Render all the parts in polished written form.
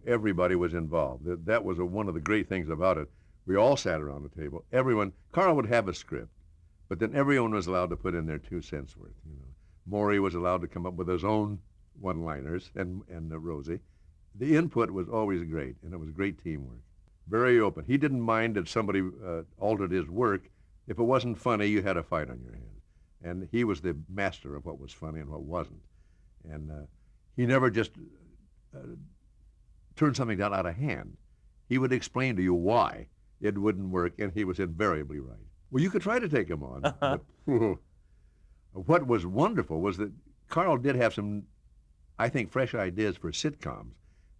Everybody was involved. That was one of the great things about it. We all sat around the table. Carl would have a script, but then everyone was allowed to put in their 2 cents worth. Maury was allowed to come up with his own one-liners, and Rosie. The input was always great, and it was great teamwork. Very open. He didn't mind that somebody altered his work. If it wasn't funny, you had a fight on your hands. And he was the master of what was funny and what wasn't. And he never just turned something down out of hand. He would explain to you why it wouldn't work, and he was invariably right. Well, you could try to take him on. But, what was wonderful was that Carl did have some, I think, fresh ideas for sitcoms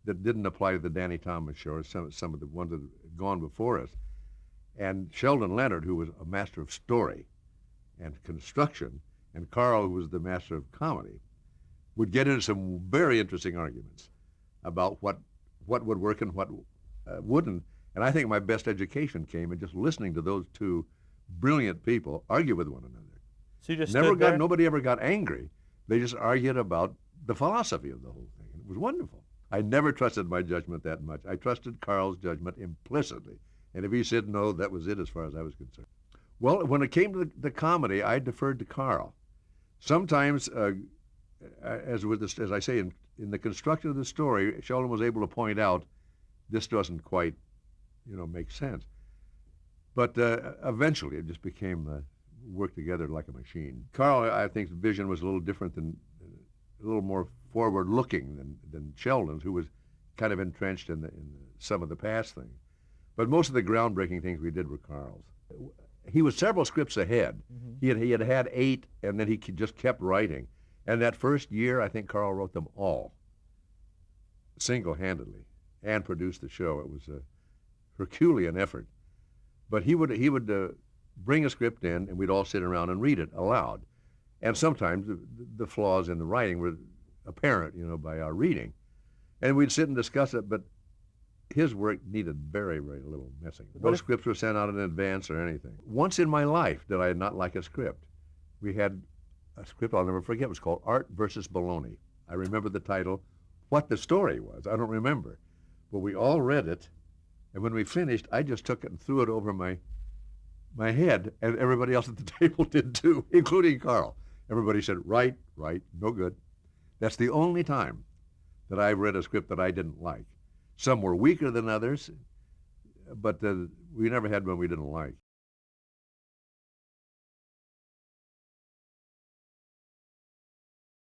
that didn't apply to the Danny Thomas Show or some of the ones that had gone before us. And Sheldon Leonard, who was a master of story and construction, and Carl, who was the master of comedy, would get into some very interesting arguments about what would work and what wouldn't. And I think my best education came in just listening to those two brilliant people argue with one another. So you just stood there? Nobody ever got angry. They just argued about the philosophy of the whole thing. It was wonderful. I never trusted my judgment that much. I trusted Carl's judgment implicitly. And if he said no, that was it as far as I was concerned. Well, when it came to the comedy, I deferred to Carl. Sometimes, as I say, in the construction of the story, Sheldon was able to point out, this doesn't quite, make sense. But eventually, it just became work together like a machine. Carl, I think, vision was a little different a little more forward-looking than Sheldon's, who was kind of entrenched in some of the past things. But most of the groundbreaking things we did were Carl's. He was several scripts ahead. Mm-hmm. He had 8, and then he just kept writing. And that first year, I think Carl wrote them all, single-handedly, and produced the show. It was a Herculean effort. But he would bring a script in, and we'd all sit around and read it aloud. And sometimes the flaws in the writing were apparent, by our reading. And we'd sit and discuss it, but his work needed very, very little messing. No scripts were sent out in advance or anything. Once in my life did I not like a script. We had a script I'll never forget. It was called Art versus Baloney. I remember the title. What the story was, I don't remember. But we all read it, and when we finished, I just took it and threw it over my head, and everybody else at the table did too, including Carl. Everybody said, right, no good. That's the only time that I read a script that I didn't like. Some were weaker than others, but we never had one we didn't like.